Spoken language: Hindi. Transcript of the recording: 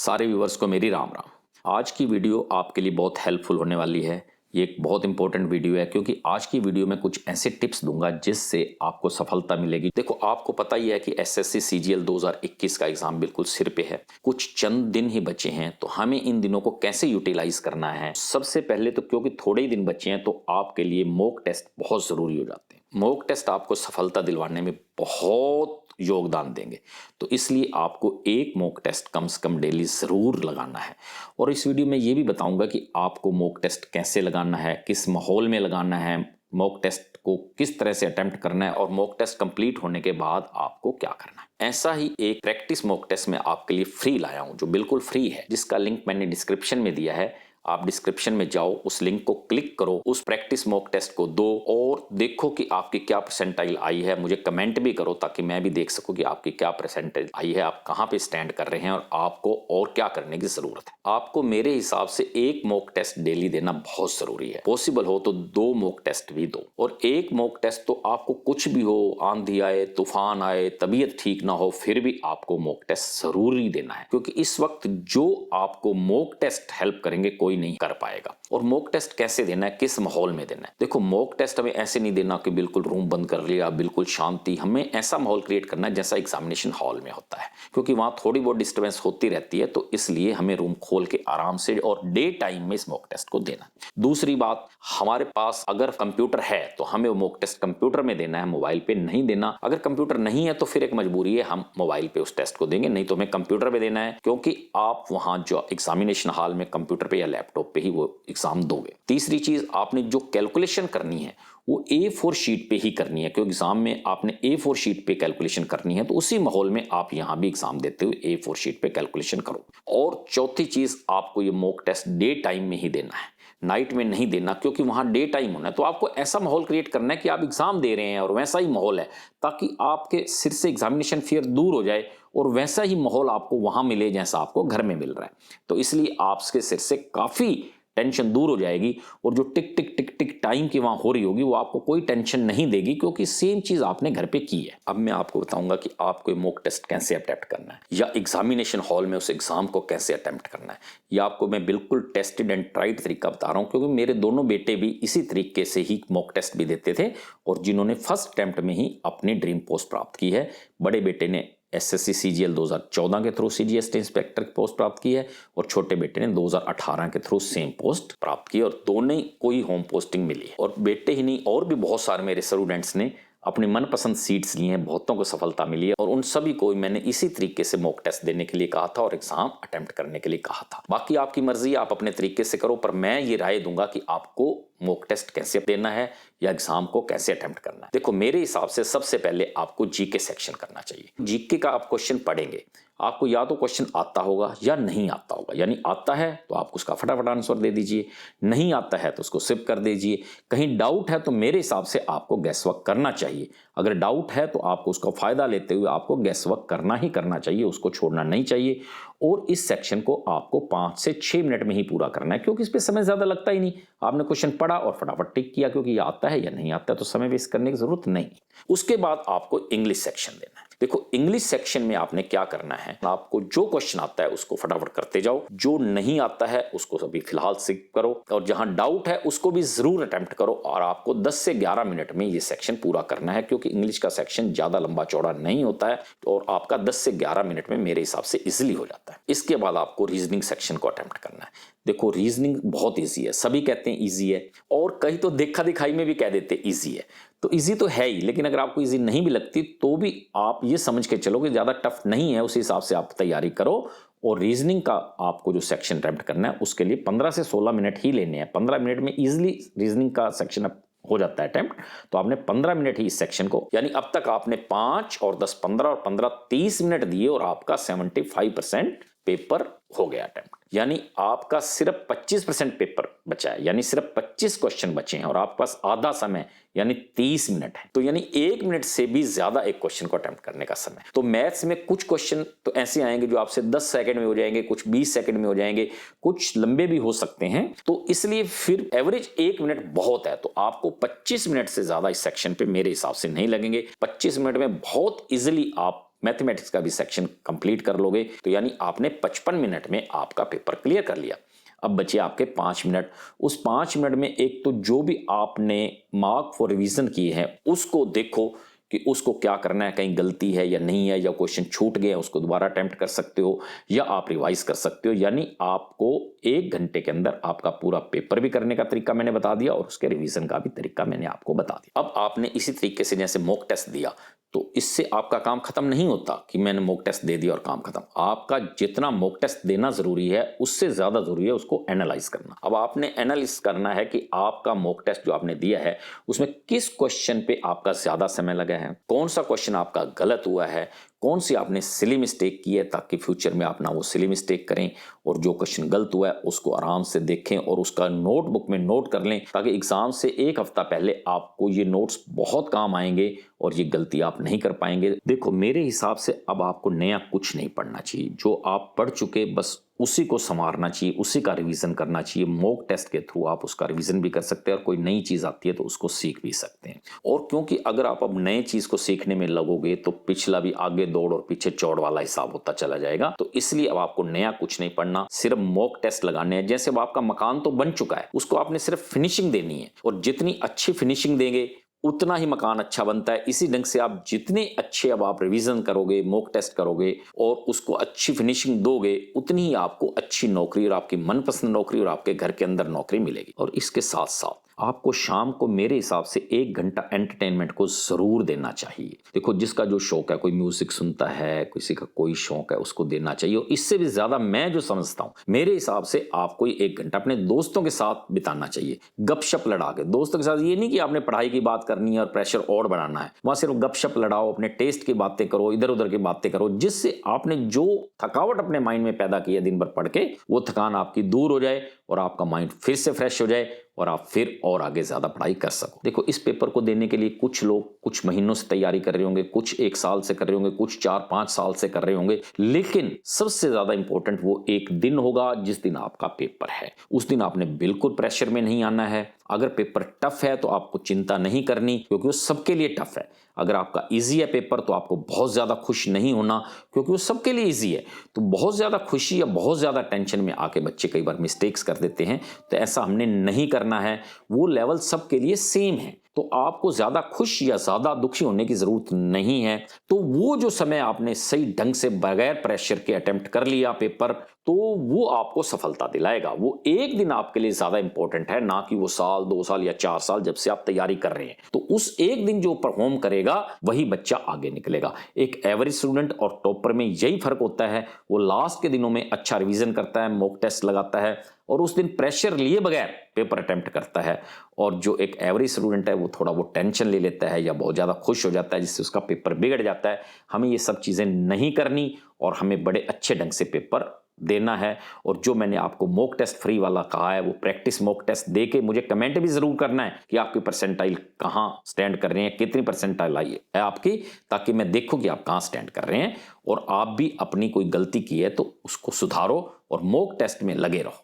सारे व्यूवर्स को मेरी राम राम। आज की वीडियो आपके लिए बहुत हेल्पफुल होने वाली है। ये एक बहुत इंपॉर्टेंट वीडियो है क्योंकि आज की वीडियो में कुछ ऐसे टिप्स दूंगा जिससे आपको सफलता मिलेगी। देखो, आपको पता ही है कि एसएससी सीजीएल 2021 का एग्जाम बिल्कुल सिर पे है। कुछ चंद दिन ही बचे हैं, तो हमें इन दिनों को कैसे यूटिलाइज करना है। सबसे पहले तो क्योंकि थोड़े ही दिन बचे हैं तो आपके लिए मॉक टेस्ट बहुत जरूरी हो जाते हैं। मॉक टेस्ट आपको सफलता दिलवाने में बहुत योगदान देंगे, तो इसलिए आपको एक मॉक टेस्ट कम से कम डेली जरूर लगाना है। और इस वीडियो में ये भी बताऊंगा कि आपको मॉक टेस्ट कैसे लगाना है, किस माहौल में लगाना है, मॉक टेस्ट को किस तरह से अटेम्प्ट करना है और मॉक टेस्ट कंप्लीट होने के बाद आपको क्या करना है। ऐसा ही एक प्रैक्टिस मॉक टेस्ट मैं आपके लिए फ्री लाया हूं, जो बिल्कुल फ्री है, जिसका लिंक मैंने डिस्क्रिप्शन में दिया है। आप डिस्क्रिप्शन में जाओ, उस लिंक को क्लिक करो, उस प्रैक्टिस मॉक टेस्ट को दो और देखो कि आपकी क्या परसेंटाइल आई है। मुझे कमेंट भी करो ताकि मैं भी देख सकूं कि आपकी क्या परसेंटाइल आई है, आप कहां पे स्टैंड कर रहे हैं और आपको और क्या करने की जरूरत है। आपको मेरे हिसाब से एक मॉक टेस्ट डेली देना बहुत जरूरी है। पॉसिबल हो तो 2 मॉक टेस्ट भी दो। और एक मॉक टेस्ट तो आपको कुछ भी हो, आंधी आए, तूफान आए, तबीयत ठीक ना हो, फिर भी आपको मॉक टेस्ट जरूरी देना है, क्योंकि इस वक्त जो आपको मॉक टेस्ट हेल्प करेंगे कोई नहीं कर पाएगा। और मॉक टेस्ट कैसे देना है, किस माहौल में देना है। देखो, मॉक टेस्ट हमें ऐसे नहीं देना कि बिल्कुल रूम बंद कर लिया, बिल्कुल शांति। हमें ऐसा माहौल क्रिएट करना है जैसा एग्जामिनेशन हॉल में होता है, क्योंकि वहां थोड़ी बहुत डिस्टर्बेंस होती रहती है, तो इसलिए हमें रूम खोल के आराम से और डे टाइम में इस मॉक टेस्ट को देना। दूसरी बात, हमारे पास अगर कंप्यूटर है तो हमें वो मॉक टेस्ट कंप्यूटर में देना है, मोबाइल पे नहीं देना। अगर कंप्यूटर नहीं है तो फिर एक मजबूरी है, हम मोबाइल पे उस टेस्ट को देंगे, नहीं तो हमें कंप्यूटर पे देना है, क्योंकि आप वहां जो एग्जामिनेशन हॉल में कंप्यूटर पे या लैपटॉप पे ही वो एग्जाम दोगे। तीसरी चीज, आपने जो कैलकुलेशन करनी है वो A4 शीट पे ही करनी है, क्योंकि एग्जाम में आपने A4 शीट पे कैलकुलेशन करनी है, तो उसी माहौल में आप यहां भी एग्जाम देते हुए A4 शीट पे कैलकुलेशन करो। और चौथी चीज, आपको ये मॉक टेस्ट डे टाइम में ही देना है, नाइट में नहीं देना, क्योंकि वहां डे टाइम होना है। तो आपको ऐसा माहौल क्रिएट करना है कि आप एग्जाम दे रहे हैं और वैसा ही माहौल है, ताकि आपके सिर से एग्जामिनेशन फियर दूर हो जाए और वैसा ही माहौल आपको वहां मिले जैसा आपको घर में मिल रहा है। तो इसलिए आपके सिर से काफी टेंशन दूर हो जाएगी और जो टिक टिक टिक टिक टाइम की वहां हो रही होगी वो आपको कोई टेंशन नहीं देगी, क्योंकि सेम चीज आपने घर पे की है। अब मैं आपको बताऊंगा कि आपको मॉक टेस्ट कैसे अटेम्प्ट करना है, या एग्जामिनेशन हॉल में उस एग्जाम को कैसे अटेम्प्ट करना है। ये आपको मैं बिल्कुल टेस्टेड एंड ट्राइड तरीका बता रहा हूं, क्योंकि मेरे दोनों बेटे भी इसी तरीके से ही मॉक टेस्ट भी देते थे और जिन्होंने फर्स्ट अटेम्प्ट में ही अपनी ड्रीम पोस्ट प्राप्त की है। बड़े बेटे ने एसएससी सीजीएल 2014 के थ्रू सीजीएसटी इंस्पेक्टर की पोस्ट प्राप्त की है और छोटे बेटे ने 2018 के थ्रू सेम पोस्ट प्राप्त की, और दोनों को ही होम पोस्टिंग मिली है। और बेटे ही नहीं, और भी बहुत सारे मेरे स्टूडेंट्स ने अपनी मनपसंद सीट्स ली हैं, बहुतों को सफलता मिली है, और उन सभी को मैंने इसी तरीके से मॉक टेस्ट देने के लिए कहा था और एग्जाम अटेम्प्ट करने के लिए कहा था। बाकी आपकी मर्जी, आप अपने तरीके से करो, पर मैं ये राय दूंगा कि आपको मॉक टेस्ट कैसे देना है या एग्जाम को कैसे अटेम्प्ट करना है। देखो, मेरे हिसाब से सबसे पहले आपको जीके सेक्शन करना चाहिए। जीके का आप क्वेश्चन पढ़ेंगे, आपको या तो क्वेश्चन आता होगा या नहीं आता होगा। यानी आता है तो आप उसका फटाफट आंसर दे दीजिए, नहीं आता है तो उसको स्किप कर दीजिए। कहीं डाउट है तो मेरे हिसाब से आपको गैसवर्क करना चाहिए। अगर डाउट है तो आपको उसका फायदा लेते हुए आपको गैसवर्क करना ही करना चाहिए, उसको छोड़ना नहीं चाहिए। और इस सेक्शन को आपको 5 से 6 मिनट में ही पूरा करना है, क्योंकि इस पे समय ज्यादा लगता ही नहीं। आपने क्वेश्चन पढ़ा और फटाफट टिक किया, क्योंकि ये आता है या नहीं आता है, तो समय वेस्ट करने की जरूरत नहीं। उसके बाद आपको इंग्लिश सेक्शन देना है। देखो, इंग्लिश सेक्शन में आपने क्या करना है, आपको जो क्वेश्चन आता है उसको फटाफट करते जाओ, जो नहीं आता है उसको अभी फिलहाल स्किप करो, और जहां डाउट है उसको भी जरूर अटेम्प्ट करो। और आपको 10 से 11 मिनट में ये सेक्शन पूरा करना है, क्योंकि इंग्लिश का सेक्शन ज्यादा लंबा चौड़ा नहीं होता है, और आपका 10 से 11 मिनट में मेरे हिसाब से इजिली हो जाता है। इसके बाद आपको रीजनिंग सेक्शन को अटेम्प्ट करना है। देखो, रीजनिंग बहुत ईजी है, सभी कहते हैं ईजी है, और कहीं तो देखा दिखाई में भी कह देते ईजी है। तो इजी तो है ही, लेकिन अगर आपको इजी नहीं भी लगती तो भी आप ये समझ के चलो कि ज्यादा टफ नहीं है, उस हिसाब से आप तैयारी करो। और रीजनिंग का आपको जो सेक्शन अटेम्प्ट करना है उसके लिए 15 से 16 मिनट ही लेने हैं। 15 मिनट में इजिली रीजनिंग का सेक्शन हो जाता है अटेम्प्ट, तो आपने 15 मिनट ही इस सेक्शन को, यानी अब तक आपने 5 और 10 15 और 15 30 मिनट दिए और आपका 75% पेपर हो गया अटेम्प्ट। यानी आपका सिर्फ 25% पेपर बचा है, यानी सिर्फ 25 क्वेश्चन बचे हैं और आपके पास आधा समय यानी 30 मिनट है। तो यानी 1 मिनट से भी ज्यादा एक क्वेश्चन को अटेम्प्ट करने का समय। तो मैथ्स में कुछ क्वेश्चन तो ऐसे आएंगे जो आपसे 10 सेकंड में हो जाएंगे, कुछ 20 सेकंड में हो जाएंगे, कुछ लंबे भी हो सकते हैं। तो इसलिए फिर एवरेज 1 मिनट बहुत है, तो आपको 25 मिनट से ज्यादा इस सेक्शन पे मेरे हिसाब से नहीं लगेंगे। 25 मिनट में बहुत इजिली आप मैथमेटिक्स का भी सेक्शन कंप्लीट कर लोगे तो यानी आपने 55 मिनट में आपका पेपर क्लियर कर लिया। अब बचे आपके 5 मिनट। उस 5 मिनट में एक तो जो भी आपने मार्क फॉर रिवीजन किए हैं उसको देखो कि उसको क्या करना है, कहीं गलती है या नहीं है, या क्वेश्चन छूट गए उसको दोबारा अटेम्प्ट कर सकते हो या आप रिवाइज कर सकते हो। यानी आपको 1 घंटे के अंदर आपका पूरा पेपर भी करने का तरीका मैंने बता दिया और उसके रिवीजन का भी तरीका मैंने आपको बता दिया। अब आपने इसी तरीके से जैसे मॉक टेस्ट दिया तो इससे आपका काम खत्म नहीं होता कि मैंने मॉक टेस्ट दे दिया और काम खत्म। आपका जितना मॉक टेस्ट देना जरूरी है उससे ज्यादा जरूरी है उसको एनालाइज करना। अब आपने एनालिसिस करना है कि आपका मॉक टेस्ट जो आपने दिया है उसमें किस क्वेश्चन पे आपका ज्यादा समय लगा है, कौन सा क्वेश्चन आपका गलत हुआ है, कौन सी आपने सिली मिस्टेक की है, ताकि फ्यूचर में आप ना वो सिली मिस्टेक करें, और जो क्वेश्चन गलत हुआ है उसको आराम से देखें और उसका नोटबुक में नोट कर लें ताकि एग्जाम से 1 हफ्ता पहले आपको ये नोट्स बहुत काम आएंगे और ये गलती आप नहीं कर पाएंगे। देखो मेरे हिसाब से अब आपको नया कुछ नहीं पढ़ना चाहिए, जो आप पढ़ चुके बस उसी को संवारना चाहिए, उसी का रिवीजन करना चाहिए। मॉक टेस्ट के थ्रू आप उसका रिवीजन भी कर सकते हैं और कोई नई चीज आती है तो उसको सीख भी सकते हैं। और क्योंकि अगर आप अब नए चीज को सीखने में लगोगे तो पिछला भी आगे दौड़ और पीछे चौड़ वाला हिसाब होता चला जाएगा। तो इसलिए अब आपको नया कुछ नहीं पढ़ना, सिर्फ मॉक टेस्ट लगाने हैं। जैसे अब आपका मकान तो बन चुका है, उसको आपने सिर्फ फिनिशिंग देनी है और जितनी अच्छी फिनिशिंग देंगे उतना ही मकान अच्छा बनता है। इसी ढंग से आप जितने अच्छे अब आप रिवीजन करोगे, मॉक टेस्ट करोगे और उसको अच्छी फिनिशिंग दोगे, उतनी ही आपको अच्छी नौकरी और आपकी मनपसंद नौकरी और आपके घर के अंदर नौकरी मिलेगी। और इसके साथ साथ आपको शाम को मेरे हिसाब से 1 घंटा एंटरटेनमेंट को जरूर देना चाहिए। देखो जिसका जो शौक है, कोई म्यूजिक सुनता है, किसी का कोई शौक है, उसको देना चाहिए। और इससे भी ज्यादा मैं जो समझता हूं, मेरे हिसाब से आपको 1 घंटा अपने दोस्तों के साथ बिताना चाहिए, गपशप लड़ा के। दोस्तों के साथ ये नहीं कि आपने पढ़ाई की बात करनी है और प्रेशर और बढ़ाना है, वहां सिर्फ गपशप लड़ाओ, अपने टेस्ट की बातें करो, इधर उधर की बातें करो, जिससे आपने जो थकावट अपने माइंड में पैदा की है दिन भर पढ़ के, वो थकान आपकी दूर हो जाए और आपका माइंड फिर से फ्रेश हो जाए और आप फिर और आगे ज्यादा पढ़ाई कर सको। देखो इस पेपर को देने के लिए कुछ लोग कुछ महीनों से तैयारी कर रहे होंगे, कुछ 1 साल से कर रहे होंगे, कुछ 4-5 साल से कर रहे होंगे, लेकिन सबसे ज्यादा इंपॉर्टेंट वो एक दिन होगा जिस दिन आपका पेपर है। उस दिन आपने बिल्कुल प्रेशर में नहीं आना है। अगर पेपर टफ है तो आपको चिंता नहीं करनी, क्योंकि वो सबके लिए टफ है। अगर आपका इजी है पेपर तो आपको बहुत ज्यादा खुश नहीं होना, क्योंकि वो सबके लिए इजी है। तो बहुत ज्यादा खुशी या बहुत ज्यादा टेंशन में आके बच्चे कई बार मिस्टेक्स कर देते हैं, तो ऐसा हमने नहीं करना है। वो लेवल सबके लिए सेम है, तो आपको ज्यादा खुश या ज्यादा दुखी होने की जरूरत नहीं है। तो वो जो समय आपने सही ढंग से बगैर प्रेशर के अटेम्प्ट कर लिया पेपर, तो वो आपको सफलता दिलाएगा। वो एक दिन आपके लिए ज्यादा इंपॉर्टेंट है, ना कि वो साल 2 साल या 4 साल जब से आप तैयारी कर रहे हैं। तो उस एक दिन जो परफॉर्म करेगा वही बच्चा आगे निकलेगा। एक एवरेज स्टूडेंट और टॉपर में यही फर्क होता है, वो लास्ट के दिनों में अच्छा रिवीजन करता है, मॉक टेस्ट लगाता है और उस दिन प्रेशर लिए बगैर पेपर अटेम्प्ट करता है। और जो एक एवरेज स्टूडेंट है वो थोड़ा वो टेंशन ले लेता है या बहुत ज्यादा खुश हो जाता है, जिससे उसका पेपर बिगड़ जाता है। हमें ये सब चीजें नहीं करनी और हमें बड़े अच्छे ढंग से पेपर देना है। और जो मैंने आपको मॉक टेस्ट फ्री वाला कहा है, वो प्रैक्टिस मॉक टेस्ट दे के मुझे कमेंट भी जरूर करना है कि आपकी परसेंटाइल कहां स्टैंड कर रहे हैं, कितनी परसेंटाइल आई है आपकी, ताकि मैं देखूं कि आप कहां स्टैंड कर रहे हैं। और आप भी अपनी कोई गलती की है तो उसको सुधारो और मॉक टेस्ट में लगे रहो।